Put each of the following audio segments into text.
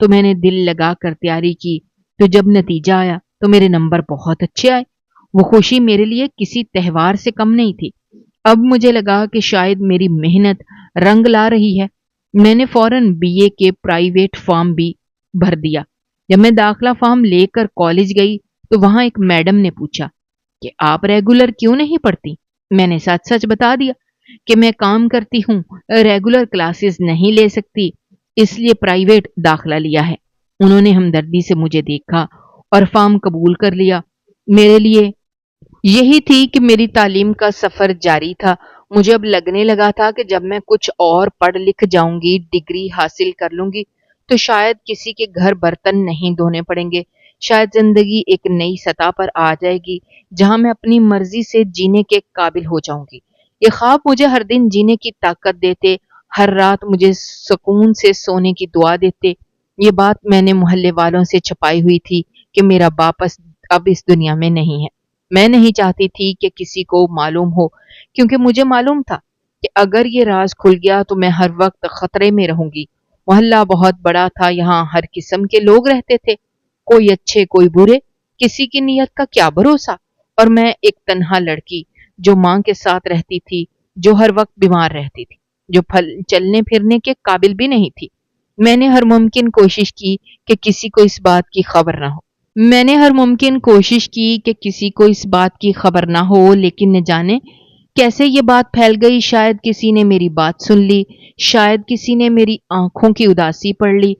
تو میں نے دل لگا کر تیاری کی، تو جب نتیجہ آیا تو میرے نمبر بہت اچھے آئے۔ وہ خوشی میرے لیے کسی تہوار سے کم نہیں تھی۔ اب مجھے لگا کہ شاید میری محنت رنگ لا رہی ہے۔ میں نے فوراً بی اے کے پرائیویٹ فارم بھی بھر دیا۔ جب میں داخلہ فارم لے کر کالج گئی تو وہاں ایک میڈم نے پوچھا کہ آپ ریگولر کیوں نہیں پڑھتی؟ میں نے سچ سچ بتا دیا کہ میں کام کرتی ہوں، ریگولر کلاسز نہیں لے سکتی، اس لیے پرائیویٹ داخلہ لیا ہے۔ انہوں نے ہمدردی سے مجھے دیکھا اور فارم قبول کر لیا۔ میرے لیے یہی تھی کہ میری تعلیم کا سفر جاری تھا۔ مجھے اب لگنے لگا تھا کہ جب میں کچھ اور پڑھ لکھ جاؤں گی، ڈگری حاصل کر لوں گی، تو شاید کسی کے گھر برتن نہیں دھونے پڑیں گے، شاید زندگی ایک نئی سطح پر آ جائے گی جہاں میں اپنی مرضی سے جینے کے قابل ہو جاؤں گی۔ یہ خواب مجھے ہر دن جینے کی طاقت دیتے، ہر رات مجھے سکون سے سونے کی دعا دیتے۔ یہ بات میں نے محلے والوں سے چھپائی ہوئی تھی کہ میرا باپ اب اس دنیا میں نہیں ہے۔ میں نہیں چاہتی تھی کہ کسی کو معلوم ہو، کیونکہ مجھے معلوم تھا کہ اگر یہ راز کھل گیا تو میں ہر وقت خطرے میں رہوں گی۔ محلہ بہت بڑا تھا، یہاں ہر قسم کے لوگ رہتے تھے، کوئی اچھے کوئی برے، کسی کی نیت کا کیا بھروسہ۔ اور میں ایک تنہا لڑکی جو ماں کے ساتھ رہتی تھی، جو ہر وقت بیمار رہتی تھی، جو چلنے پھرنے کے قابل بھی نہیں تھی۔ میں نے ہر ممکن کوشش کی کہ کسی کو اس بات کی خبر نہ ہو۔ لیکن نہ جانے کیسے یہ بات پھیل گئی۔ شاید کسی نے میری بات سن لی، شاید کسی نے میری آنکھوں کی اداسی پڑھ لی،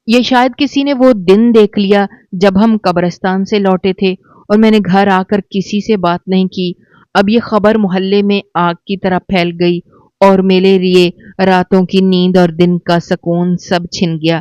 یہ شاید کسی نے وہ دن دیکھ لیا جب ہم قبرستان سے لوٹے تھے اور میں نے گھر آ کر کسی سے بات نہیں کی۔ اب یہ خبر محلے میں آگ کی طرح پھیل گئی اور میرے لیے راتوں کی نیند اور دن کا سکون سب چھن گیا۔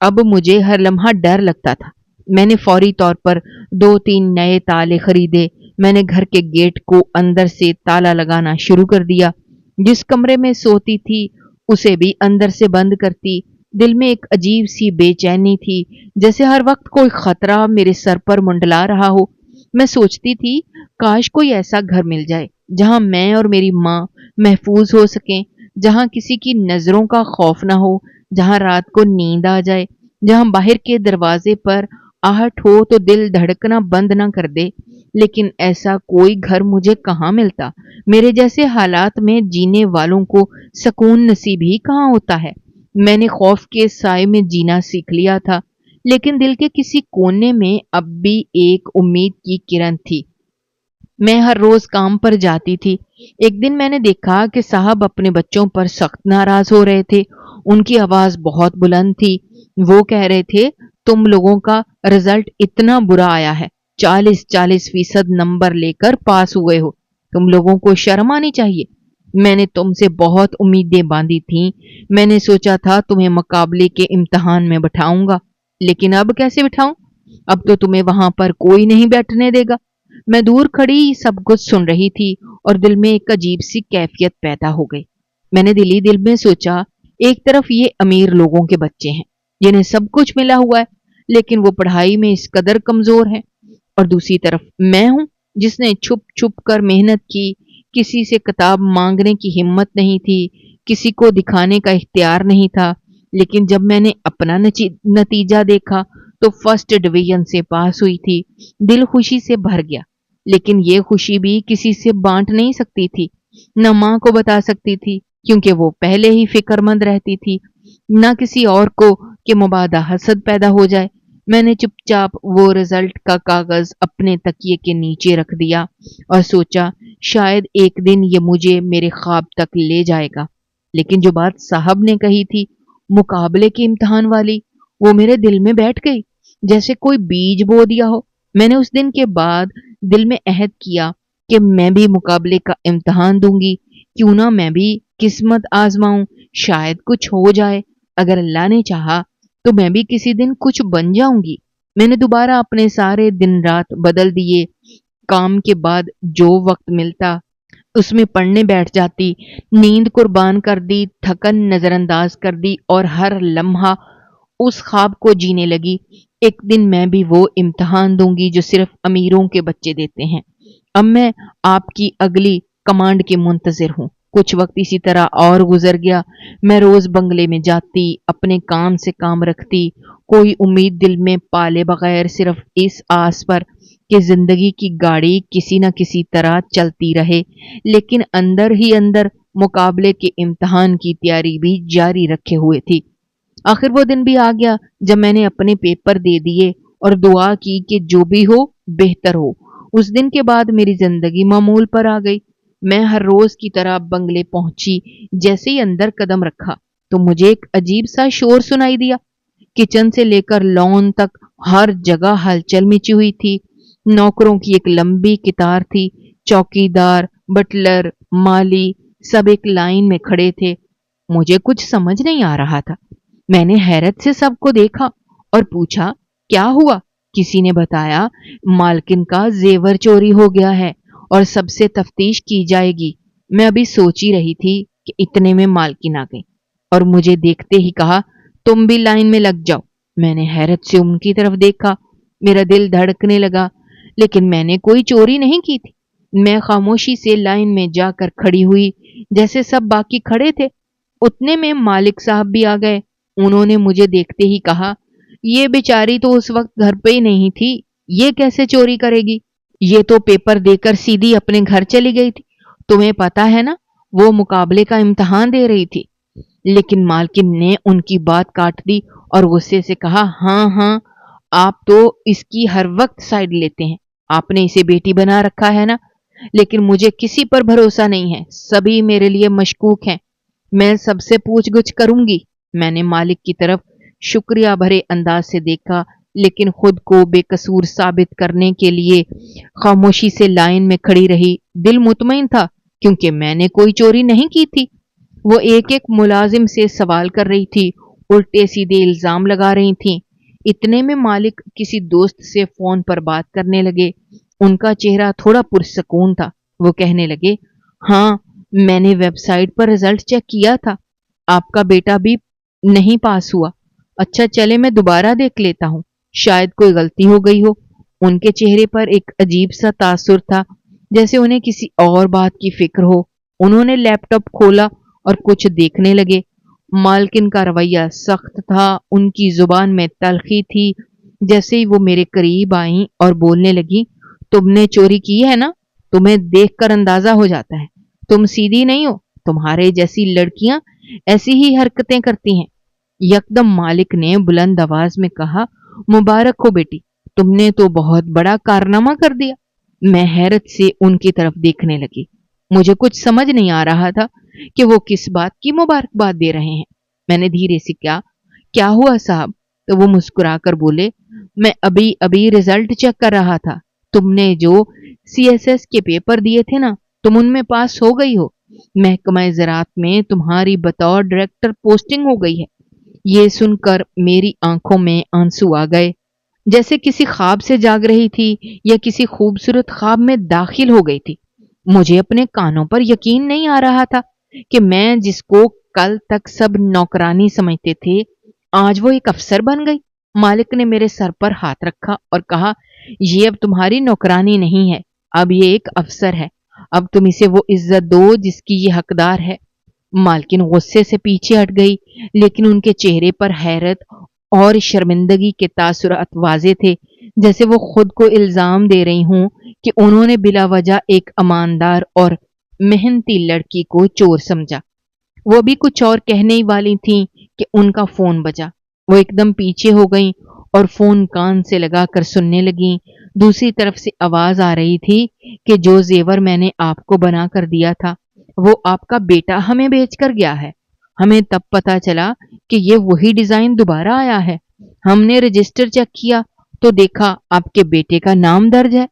اب مجھے ہر لمحہ ڈر لگتا تھا۔ میں نے فوری طور پر 2-3 نئے تالے خریدے۔ میں نے گھر کے گیٹ کو اندر سے تالا لگانا شروع کر دیا۔ جس کمرے میں سوتی تھی اسے بھی اندر سے بند کرتی۔ دل میں ایک عجیب سی بے چینی تھی، جیسے ہر وقت کوئی خطرہ میرے سر پر منڈلا رہا ہو۔ میں سوچتی تھی کاش کوئی ایسا گھر مل جائے جہاں میں اور میری ماں محفوظ ہو سکیں، جہاں کسی کی نظروں کا خوف نہ ہو، جہاں رات کو نیند آ جائے، جہاں باہر کے دروازے پر آہٹ ہو تو دل دھڑکنا بند نہ کر دے۔ لیکن ایسا کوئی گھر مجھے کہاں ملتا؟ میرے جیسے حالات میں جینے والوں کو سکون نصیب ہی کہاں ہوتا ہے؟ میں نے خوف کے سائے میں جینا سیکھ لیا تھا، لیکن دل کے کسی کونے میں اب بھی ایک امید کی کرن تھی۔ میں ہر روز کام پر جاتی تھی۔ ایک دن میں نے دیکھا کہ صاحب اپنے بچوں پر سخت ناراض ہو رہے تھے۔ ان کی آواز بہت بلند تھی۔ وہ کہہ رہے تھے تم لوگوں کا رزلٹ اتنا برا آیا ہے، 40% نمبر لے کر پاس ہوئے ہو، تم لوگوں کو شرم آنی چاہیے۔ میں نے تم سے بہت امیدیں باندھی تھیں، میں نے سوچا تھا تمہیں مقابلے کے امتحان میں بٹھاؤں گا، لیکن اب کیسے بٹھاؤں؟ اب تو تمہیں وہاں پر کوئی نہیں بیٹھنے دے گا۔ میں دور کھڑی سب کچھ سن رہی تھی اور دل میں ایک عجیب سی کیفیت پیدا ہو گئی۔ میں نے دل میں سوچا، ایک طرف یہ امیر لوگوں کے بچے ہیں جنہیں سب کچھ ملا ہوا ہے لیکن وہ پڑھائی میں اس قدر کمزور ہیں، اور دوسری طرف میں ہوں جس نے چھپ چھپ کر محنت کی، کسی سے کتاب مانگنے کی ہمت نہیں تھی، کسی کو دکھانے کا اختیار نہیں تھا۔ لیکن جب میں نے اپنا نتیجہ دیکھا تو فرسٹ ڈویژن سے پاس ہوئی تھی، دل خوشی سے بھر گیا۔ لیکن یہ خوشی بھی کسی سے بانٹ نہیں سکتی تھی، نہ ماں کو بتا سکتی تھی کیونکہ وہ پہلے ہی فکر مند رہتی تھی، نہ کسی اور کو کہ مبادا حسد پیدا ہو جائے۔ میں نے چپ چاپ وہ رزلٹ کا کاغذ اپنے تکیے کے نیچے رکھ دیا اور سوچا شاید ایک دن یہ مجھے میرے خواب تک لے جائے گا۔ لیکن جو بات صاحب نے کہی تھی، مقابلے کے امتحان والی، وہ میرے دل میں بیٹھ گئی جیسے کوئی بیج بو دیا ہو۔ میں نے اس دن کے بعد دل میں عہد کیا کہ میں بھی مقابلے کا امتحان دوں گی، کیوں نہ میں بھی قسمت آزماؤں، شاید کچھ ہو جائے، اگر اللہ نے چاہا تو میں بھی کسی دن کچھ بن جاؤں گی۔ میں نے دوبارہ اپنے سارے دن رات بدل دیے، کام کے بعد جو وقت ملتا اس میں پڑھنے بیٹھ جاتی، نیند قربان کر دی، تھکن نظر انداز کر دی اور ہر لمحہ اس خواب کو جینے لگی، ایک دن میں بھی وہ امتحان دوں گی جو صرف امیروں کے بچے دیتے ہیں۔ اب میں آپ کی اگلی کمانڈ کے منتظر ہوں، کچھ وقت اسی طرح اور گزر گیا۔ میں روز بنگلے میں جاتی، اپنے کام سے کام رکھتی، کوئی امید دل میں پالے بغیر، صرف اس آس پر کہ زندگی کی گاڑی کسی نہ کسی طرح چلتی رہے، لیکن اندر ہی اندر مقابلے کے امتحان کی تیاری بھی جاری رکھے ہوئے تھی۔ آخر وہ دن بھی آ گیا جب میں نے اپنے پیپر دے دیے اور دعا کی کہ جو بھی ہو بہتر ہو۔ اس دن کے بعد میری زندگی معمول پر آ گئی۔ میں ہر روز کی طرح بنگلے پہنچی، جیسے ہی اندر قدم رکھا تو مجھے ایک عجیب سا شور سنائی دیا۔ کچن سے لے کر لان تک ہر جگہ ہلچل مچی ہوئی تھی۔ نوکروں کی ایک لمبی قطار تھی، چوکیدار، بٹلر، مالی سب ایک لائن میں کھڑے تھے۔ مجھے کچھ سمجھ نہیں آ رہا تھا۔ میں نے حیرت سے سب کو دیکھا اور پوچھا کیا ہوا؟ کسی نے بتایا مالکن کا زیور چوری ہو گیا ہے اور سب سے تفتیش کی جائے گی۔ میں ابھی سوچ ہی رہی تھی کہ اتنے میں مالکن آ گئی اور مجھے دیکھتے ہی کہا تم بھی لائن میں لگ جاؤ۔ میں نے حیرت سے ان کی طرف دیکھا، میرا دل دھڑکنے لگا، لیکن میں نے کوئی چوری نہیں کی تھی۔ میں خاموشی سے لائن میں جا کر کھڑی ہوئی جیسے سب باقی کھڑے تھے۔ اتنے میں مالک صاحب بھی آ گئے۔ انہوں نے مجھے دیکھتے ہی کہا یہ بیچاری تو اس وقت گھر پہ ہی نہیں تھی، یہ کیسے چوری کرے گی؟ یہ تو پیپر دے کر سیدھی اپنے گھر چلی گئی تھی۔ تمہیں پتا ہے نا وہ مقابلے کا امتحان دے رہی تھی۔ لیکن مالکن نے ان کی بات کاٹ دی اور غصے سے کہا ہاں ہاں، آپ تو اس کی ہر وقت سائڈ لیتے ہیں، آپ نے اسے بیٹی بنا رکھا ہے نا، لیکن مجھے کسی پر بھروسہ نہیں ہے، سبھی میرے لیے مشکوک ہیں، میں سب سے پوچھ گچھ کروں گی۔ میں نے مالک کی طرف شکریہ بھرے انداز سے دیکھا، لیکن خود کو بے قصور ثابت کرنے کے لیے خاموشی سے لائن میں کھڑی رہی۔ دل مطمئن تھا کیونکہ میں نے کوئی چوری نہیں کی تھی۔ وہ ایک ایک ملازم سے سوال کر رہی تھی، الٹے سیدھے الزام لگا رہی تھیں۔ اتنے میں مالک کسی دوست سے فون پر بات کرنے لگے۔ ان کا چہرہ تھوڑا پرسکون تھا۔ وہ کہنے لگے ہاں، میں نے ویب سائٹ پر رزلٹ چیک کیا تھا، آپ کا بیٹا بھی نہیں پاس ہوا۔ اچھا چلے میں دوبارہ دیکھ لیتا ہوں، شاید کوئی غلطی ہو گئی ہو۔ ان کے چہرے پر ایک عجیب سا تاثر تھا، جیسے انہیں کسی اور بات کی فکر ہو۔ انہوں نے لیپ ٹاپ کھولا اور کچھ دیکھنے لگے۔ مالکن کا رویہ سخت تھا، ان کی زبان میں تلخی تھی۔ جیسے ہی وہ میرے قریب آئیں اور بولنے لگی تم نے چوری کی ہے نا، تمہیں دیکھ کر اندازہ ہو جاتا ہے، تم سیدھی نہیں ہو، تمہارے جیسی لڑکیاں ایسی ہی حرکتیں کرتی ہیں۔ یکدم مالک نے بلند آواز میں کہا مبارک ہو بیٹی، تم نے تو بہت بڑا کارنامہ کر دیا۔ میں حیرت سے ان کی طرف دیکھنے لگی۔ مجھے کچھ سمجھ نہیں آ رہا تھا کہ وہ کس بات کی مبارکباد دے رہے ہیں۔ میں نے دھیرے سے کیا ہوا صاحب؟ تو وہ مسکرا کر بولے میں ابھی رزلٹ چیک کر رہا تھا، تم نے جو CSS کے پیپر دیے تھے نا، تم ان میں پاس ہو گئی ہو، محکمہ زراعت میں تمہاری بطور ڈائریکٹر پوسٹنگ ہو گئی ہے۔ یہ سن کر میری آنکھوں میں آنسو آ گئے، جیسے کسی خواب سے جاگ رہی تھی یا کسی خوبصورت خواب میں داخل ہو گئی تھی۔ مجھے اپنے کانوں پر یقین نہیں آ رہا تھا کہ میں جس کو کل تک سب نوکرانی سمجھتے تھے، آج وہ ایک افسر بن گئی۔ مالک نے میرے سر پر ہاتھ رکھا اور کہا یہ اب تمہاری نوکرانی نہیں ہے، اب یہ ایک افسر ہے، اب تم اسے وہ عزت دو جس کی یہ حقدار ہے۔ مالکن غصے سے پیچھے ہٹ گئی، لیکن ان کے چہرے پر حیرت اور شرمندگی کے تاثرات واضح تھے، جیسے وہ خود کو الزام دے رہی ہوں کہ انہوں نے بلا وجہ ایک ایماندار اور محنتی لڑکی کو چور سمجھا۔ وہ بھی کچھ اور کہنے ہی والی تھیں کہ ان کا فون بجا۔ وہ ایک دم پیچھے ہو گئیں اور فون کان سے لگا کر سننے لگیں۔ دوسری طرف سے آواز آ رہی تھی کہ جو زیور میں نے آپ کو بنا کر دیا تھا وہ آپ کا بیٹا ہمیں بیچ کر گیا ہے۔ ہمیں تب پتا چلا کہ یہ وہی ڈیزائن دوبارہ آیا ہے۔ ہم نے رجسٹر چیک کیا تو دیکھا آپ کے بیٹے کا نام درج ہے۔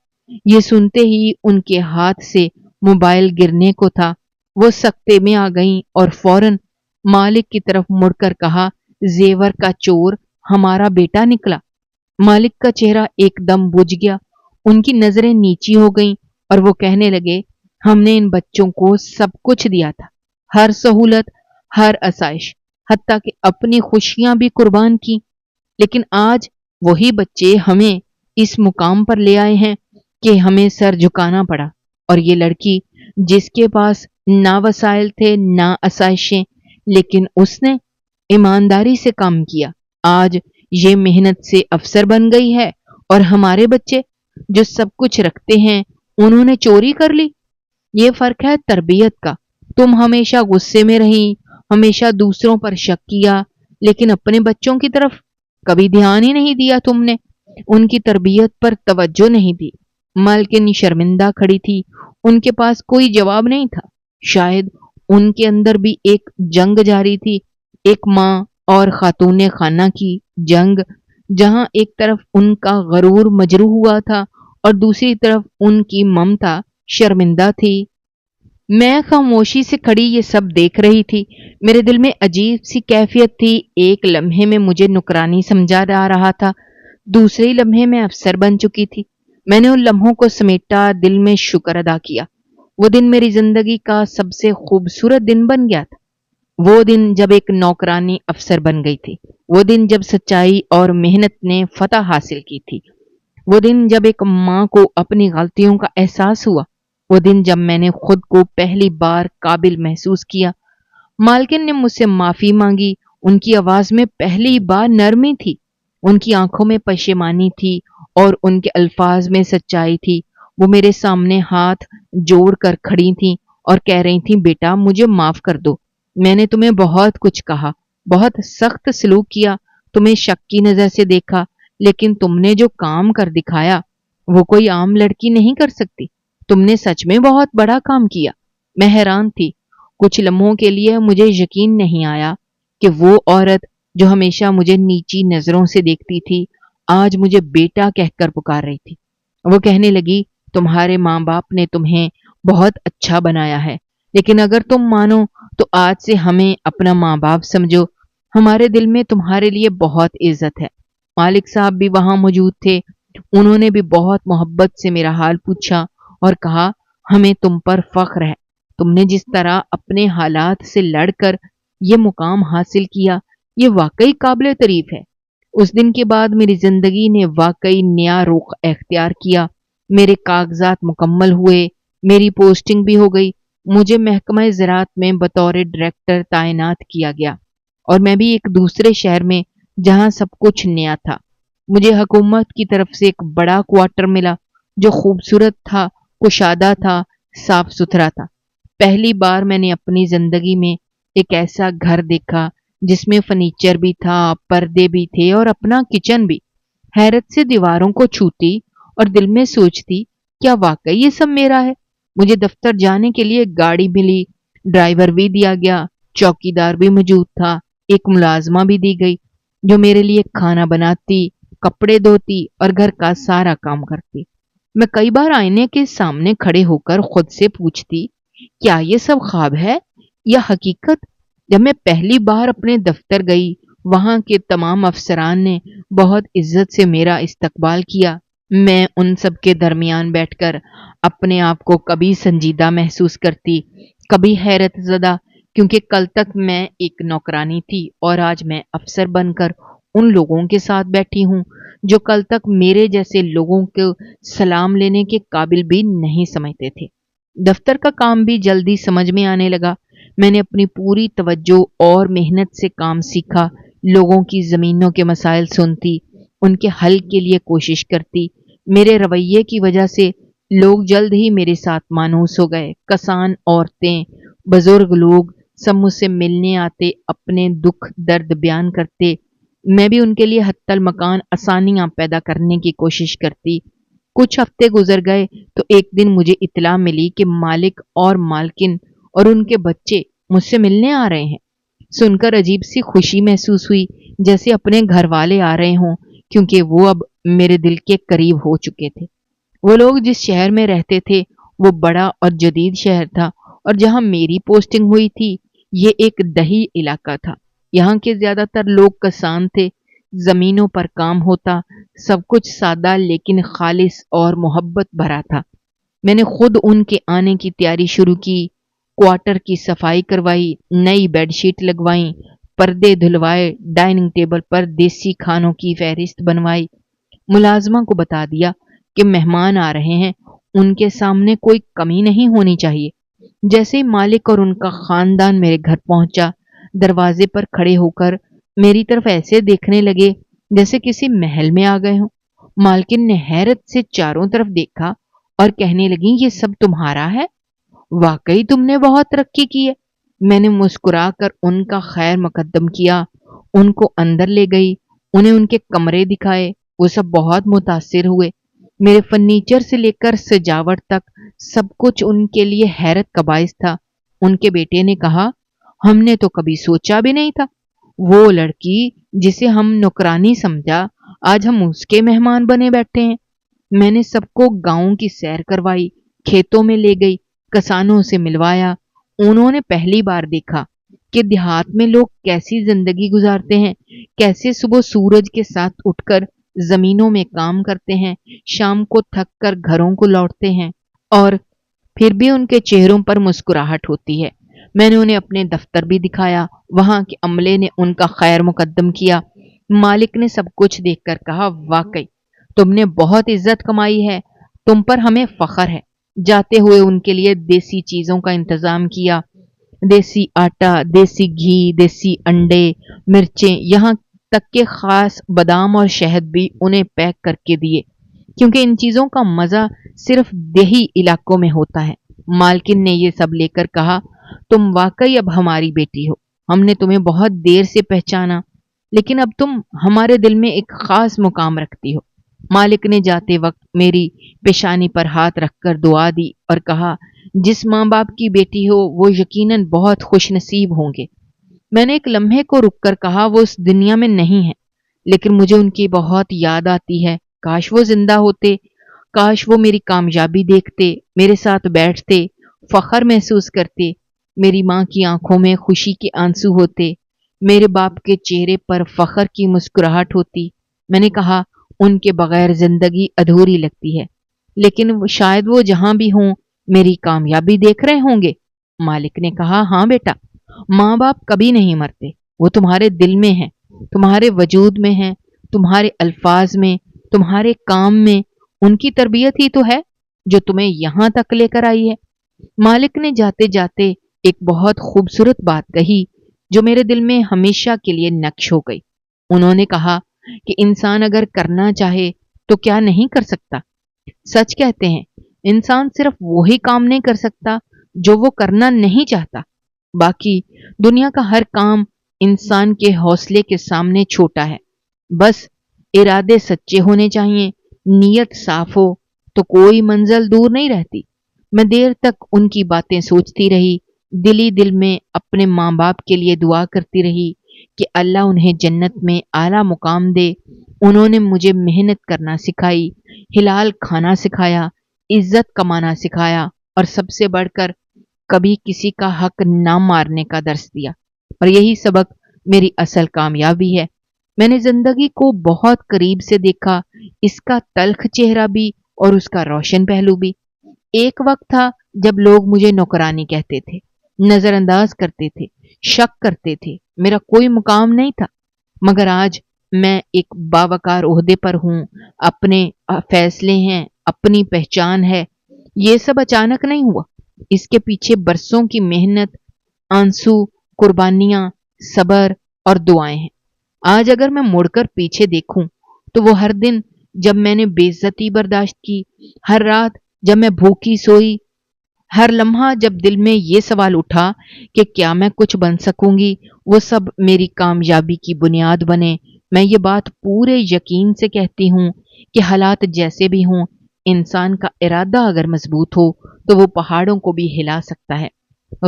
یہ سنتے ہی ان کے ہاتھ سے موبائل گرنے کو تھا۔ وہ سکتے میں آ گئیں اور فوراً مالک کی طرف مڑ کر کہا زیور کا چور ہمارا بیٹا نکلا۔ مالک کا چہرہ ایک دم بجھ گیا، ان کی نظریں نیچی ہو گئیں اور وہ کہنے لگے ہم نے ان بچوں کو سب کچھ دیا تھا، ہر سہولت، ہر آسائش، حتیٰ کہ اپنی خوشیاں بھی قربان کی، لیکن آج وہی بچے ہمیں اس مقام پر لے آئے ہیں کہ ہمیں سر جھکانا پڑا، اور یہ لڑکی جس کے پاس نہ وسائل تھے نہ آسائشیں، لیکن اس نے ایمانداری سے کام کیا۔ آج یہ محنت سے افسر بن گئی ہے، اور ہمارے بچے جو سب کچھ رکھتے ہیں انہوں نے چوری کر لی۔ یہ فرق ہے تربیت کا۔ تم ہمیشہ غصے میں رہیں، ہمیشہ دوسروں پر شک کیا، لیکن اپنے بچوں کی طرف کبھی دھیان ہی نہیں دیا تم نے، ان کی تربیت پر توجہ نہیں دی۔ مالکن شرمندہ کھڑی تھی، ان کے پاس کوئی جواب نہیں تھا۔ شاید ان کے اندر بھی ایک جنگ جاری تھی، ایک ماں اور خاتون خانہ کی جنگ، جہاں ایک طرف ان کا غرور مجروح ہوا تھا اور دوسری طرف ان کی ممتا شرمندہ تھی۔ میں خاموشی سے کھڑی یہ سب دیکھ رہی تھی۔ میرے دل میں عجیب سی کیفیت تھی۔ ایک لمحے میں مجھے نکرانی سمجھا جا رہا تھا، دوسرے لمحے میں افسر بن چکی تھی۔ میں نے ان لمحوں کو سمیٹا، دل میں شکر ادا کیا۔ وہ دن میری زندگی کا سب سے خوبصورت دن بن گیا تھا۔ وہ دن جب ایک نوکرانی افسر بن گئی تھی، وہ دن جب سچائی اور محنت نے فتح حاصل کی تھی، وہ دن جب ایک ماں کو اپنی غلطیوں کا احساس ہوا، وہ دن جب میں نے خود کو پہلی بار قابل محسوس کیا۔ مالکن نے مجھ سے معافی مانگی۔ ان کی آواز میں پہلی بار نرمی تھی، ان کی آنکھوں میں پشیمانی تھی اور ان کے الفاظ میں سچائی تھی۔ وہ میرے سامنے ہاتھ جوڑ کر کھڑی تھیں اور کہہ رہی تھیں، بیٹا مجھے معاف کر دو، میں نے تمہیں بہت کچھ کہا، بہت سخت سلوک کیا، تمہیں شک کی نظر سے دیکھا، لیکن تم نے جو کام کر دکھایا وہ کوئی عام لڑکی نہیں کر سکتی۔ تم نے سچ میں بہت بڑا کام کیا۔ میں حیران تھی۔ کچھ لمحوں کے لیے مجھے یقین نہیں آیا کہ وہ عورت جو ہمیشہ مجھے نیچی نظروں سے دیکھتی تھی، آج مجھے بیٹا کہہ کر پکار رہی تھی۔ وہ کہنے لگی، تمہارے ماں باپ نے تمہیں بہت اچھا بنایا ہے، لیکن اگر تم مانو تو آج سے ہمیں اپنا ماں باپ سمجھو۔ ہمارے دل میں تمہارے لیے بہت عزت ہے۔ مالک صاحب بھی وہاں موجود تھے۔ انہوں نے بھی بہت محبت سے میرا حال پوچھا اور کہا، ہمیں تم پر فخر ہے۔ تم نے جس طرح اپنے حالات سے لڑ کر یہ مقام حاصل کیا، یہ واقعی قابل تعریف ہے۔ اس دن کے بعد میری زندگی نے واقعی نیا رخ اختیار کیا۔ میرے کاغذات مکمل ہوئے، میری پوسٹنگ بھی ہو گئی، مجھے محکمہ زراعت میں بطور ڈائریکٹر تعینات کیا گیا، اور میں بھی ایک دوسرے شہر میں جہاں سب کچھ نیا تھا۔ مجھے حکومت کی طرف سے ایک بڑا کوارٹر ملا جو خوبصورت تھا، کشادہ تھا، صاف ستھرا تھا۔ پہلی بار میں نے اپنی زندگی میں ایک ایسا گھر دیکھا جس میں فرنیچر بھی تھا، پردے بھی تھے اور اپنا کچن بھی۔ حیرت سے دیواروں کو چھوتی اور دل میں سوچتی، کیا واقعی یہ سب میرا ہے؟ مجھے دفتر جانے کے لیے گاڑی ملی، ڈرائیور بھی دیا گیا، چوکی دار بھی موجود تھا، ایک ملازمہ بھی دی گئی جو میرے لیے کھانا بناتی، کپڑے دھوتی اور گھر کا سارا کام کرتی۔ میں کئی بار آئینے کے سامنے کھڑے ہو کر خود سے پوچھتی، کیا یہ سب خواب ہے یا حقیقت؟ جب میں پہلی بار اپنے دفتر گئی، وہاں کے تمام افسران نے بہت عزت سے میرا استقبال کیا۔ میں ان سب کے درمیان بیٹھ کر اپنے آپ کو کبھی سنجیدہ محسوس کرتی، کبھی حیرت زدہ، کیونکہ کل تک میں ایک نوکرانی تھی اور آج میں افسر بن کر ان لوگوں کے ساتھ بیٹھی ہوں جو کل تک میرے جیسے لوگوں کو سلام لینے کے قابل بھی نہیں سمجھتے تھے۔ دفتر کا کام بھی جلدی سمجھ میں آنے لگا۔ میں نے اپنی پوری توجہ اور محنت سے کام سیکھا، لوگوں کی زمینوں کے مسائل سنتی، ان کے حل کے لیے کوشش کرتی۔ میرے رویے کی وجہ سے لوگ جلد ہی میرے ساتھ مانوس ہو گئے۔ کسان، عورتیں، بزرگ لوگ سب مجھ سے ملنے آتے، اپنے دکھ درد بیان کرتے۔ میں بھی ان کے لیے حتی المکان آسانیاں پیدا کرنے کی کوشش کرتی۔ کچھ ہفتے گزر گئے تو ایک دن مجھے اطلاع ملی کہ مالک اور مالکن اور ان کے بچے مجھ سے ملنے آ رہے ہیں۔ سن کر عجیب سی خوشی محسوس ہوئی، جیسے اپنے گھر والے آ رہے ہوں، کیونکہ وہ اب میرے دل کے قریب ہو چکے تھے۔ وہ لوگ جس شہر میں رہتے تھے وہ بڑا اور جدید شہر تھا، اور جہاں میری پوسٹنگ ہوئی تھی یہ ایک دیہی علاقہ تھا۔ یہاں کے زیادہ تر لوگ کسان تھے، زمینوں پر کام ہوتا، سب کچھ سادہ لیکن خالص اور محبت بھرا تھا۔ میں نے خود ان کے آنے کی تیاری شروع کی، کوارٹر کی صفائی کروائی، نئی بیڈ شیٹ لگوائیں، پردے دھلوائے، ڈائننگ ٹیبل پر دیسی کھانوں کی فہرست بنوائی۔ ملازمہ کو بتا دیا کہ مہمان آ رہے ہیں، ان کے سامنے کوئی کمی نہیں ہونی چاہیے۔ جیسے ہی مالک اور ان کا خاندان میرے گھر پہنچا، دروازے پر کھڑے ہو کر میری طرف ایسے دیکھنے لگے جیسے کسی محل میں آ گئے ہوں۔ مالکن نے حیرت سے چاروں طرف دیکھا اور کہنے لگی، یہ سب تمہارا ہے؟ واقعی تم نے بہت ترقی کی ہے۔ میں نے مسکرا کر ان کا خیر مقدم کیا، ان کو اندر لے گئی، انہیں ان کے کمرے دکھائے۔ وہ سب بہت متاثر ہوئے۔ میرے فرنیچر سے لے کر سجاوٹ تک سب کچھ ان کے لیے حیرت کا باعث تھا۔ ان کے بیٹے نے کہا، ہم نے تو کبھی سوچا بھی نہیں تھا، وہ لڑکی جسے ہم نوکرانی سمجھا، آج ہم اس کے مہمان بنے بیٹھے ہیں۔ میں نے سب کو گاؤں کی سیر کروائی، کھیتوں میں لے گئی، کسانوں سے ملوایا۔ انہوں نے پہلی بار دیکھا کہ دیہات میں لوگ کیسی زندگی گزارتے ہیں، کیسے صبح سورج کے ساتھ اٹھ کر زمینوں میں کام کرتے ہیں، شام کو تھک کر گھروں کو لوٹتے ہیں، اور پھر بھی ان کے چہروں پر مسکراہٹ ہوتی ہے۔ میں نے انہیں اپنے دفتر بھی دکھایا، وہاں کے عملے نے ان کا خیر مقدم کیا۔ مالک نے سب کچھ دیکھ کر کہا، واقعی تم نے بہت عزت کمائی ہے، تم پر ہمیں فخر ہے۔ جاتے ہوئے ان کے لیے دیسی چیزوں کا انتظام کیا، دیسی آٹا، دیسی گھی، دیسی انڈے، مرچیں، یہاں تک کہ خاص بادام اور شہد بھی انہیں پیک کر کے دیے، کیونکہ ان چیزوں کا مزہ صرف دیہی علاقوں میں ہوتا ہے۔ مالکن نے یہ سب لے کر کہا، تم واقعی اب ہماری بیٹی ہو، ہم نے تمہیں بہت دیر سے پہچانا، لیکن اب تم ہمارے دل میں ایک خاص مقام رکھتی ہو۔ مالک نے جاتے وقت میری پیشانی پر ہاتھ رکھ کر دعا دی اور کہا، جس ماں باپ کی بیٹی ہو وہ یقیناً بہت خوش نصیب ہوں گے۔ میں نے ایک لمحے کو رک کر کہا، وہ اس دنیا میں نہیں ہے، لیکن مجھے ان کی بہت یاد آتی ہے۔ کاش وہ زندہ ہوتے، کاش وہ میری کامیابی دیکھتے، میرے ساتھ بیٹھتے، فخر محسوس کرتے، میری ماں کی آنکھوں میں خوشی کے آنسو ہوتے، میرے باپ کے چہرے پر فخر کی مسکراہٹ ہوتی۔ میں نے کہا، ان کے بغیر زندگی ادھوری لگتی ہے، لیکن شاید وہ جہاں بھی ہوں میری کامیابی دیکھ رہے ہوں گے۔ مالک نے کہا، ہاں بیٹا، ماں باپ کبھی نہیں مرتے، وہ تمہارے دل میں ہیں، تمہارے وجود میں ہیں، تمہارے الفاظ میں، تمہارے کام میں۔ ان کی تربیت ہی تو ہے جو تمہیں یہاں تک لے کر آئی ہے۔ مالک نے جاتے جاتے ایک بہت خوبصورت بات کہی جو میرے دل میں ہمیشہ کے لیے نقش ہو گئی۔ انہوں نے کہا کہ انسان اگر کرنا چاہے تو کیا نہیں کر سکتا۔ سچ کہتے ہیں، انسان صرف وہی کام نہیں کر سکتا جو وہ کرنا نہیں چاہتا، باقی دنیا کا ہر کام انسان کے حوصلے کے سامنے چھوٹا ہے۔ بس ارادے سچے ہونے چاہیے، نیت صاف ہو تو کوئی منزل دور نہیں رہتی۔ میں دیر تک ان کی باتیں سوچتی رہی، دلی دل میں اپنے ماں باپ کے لیے دعا کرتی رہی کہ اللہ انہیں جنت میں اعلیٰ مقام دے۔ انہوں نے مجھے محنت کرنا سکھائی، حلال کھانا سکھایا، عزت کمانا سکھایا، اور سب سے بڑھ کر کبھی کسی کا حق نہ مارنے کا درس دیا، اور یہی سبق میری اصل کامیابی ہے۔ میں نے زندگی کو بہت قریب سے دیکھا، اس کا تلخ چہرہ بھی اور اس کا روشن پہلو بھی۔ ایک وقت تھا جب لوگ مجھے نوکرانی کہتے تھے، نظر انداز کرتے تھے، شک کرتے تھے، میرا کوئی مقام نہیں تھا، مگر آج میں ایک باوقار عہدے پر ہوں، اپنے فیصلے ہیں، اپنی پہچان ہے۔ یہ سب اچانک نہیں ہوا، اس کے پیچھے برسوں کی محنت، آنسو، قربانیاں، صبر اور دعائیں ہیں۔ آج اگر میں مڑ کر پیچھے دیکھوں تو وہ ہر دن جب میں نے بے عزتی برداشت کی، ہر رات جب میں بھوکی سوئی، ہر لمحہ جب دل میں یہ سوال اٹھا کہ کیا میں کچھ بن سکوں گی، وہ سب میری کامیابی کی بنیاد بنے۔ میں یہ بات پورے یقین سے کہتی ہوں کہ حالات جیسے بھی ہوں، انسان کا ارادہ اگر مضبوط ہو تو وہ پہاڑوں کو بھی ہلا سکتا ہے۔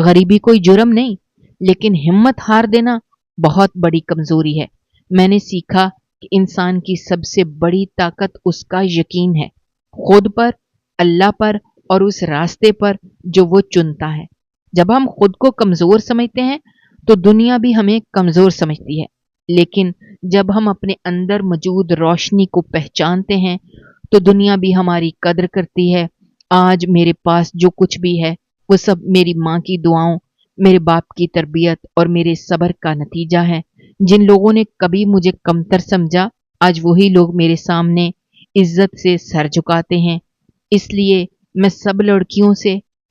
غریبی کوئی جرم نہیں، لیکن ہمت ہار دینا بہت بڑی کمزوری ہے۔ میں نے سیکھا کہ انسان کی سب سے بڑی طاقت اس کا یقین ہے، خود پر، اللہ پر، اور اس راستے پر جو وہ چنتا ہے۔ جب ہم خود کو کمزور سمجھتے ہیں تو دنیا بھی ہمیں کمزور سمجھتی ہے، لیکن جب ہم اپنے اندر موجود روشنی کو پہچانتے ہیں تو دنیا بھی ہماری قدر کرتی ہے۔ آج میرے پاس جو کچھ بھی ہے وہ سب میری ماں کی دعاؤں، میرے باپ کی تربیت اور میرے صبر کا نتیجہ ہے۔ جن لوگوں نے کبھی مجھے کمتر سمجھا، آج وہی لوگ میرے سامنے عزت سے سر جھکاتے ہیں۔ اس لیے میں سب لڑکیوں سے،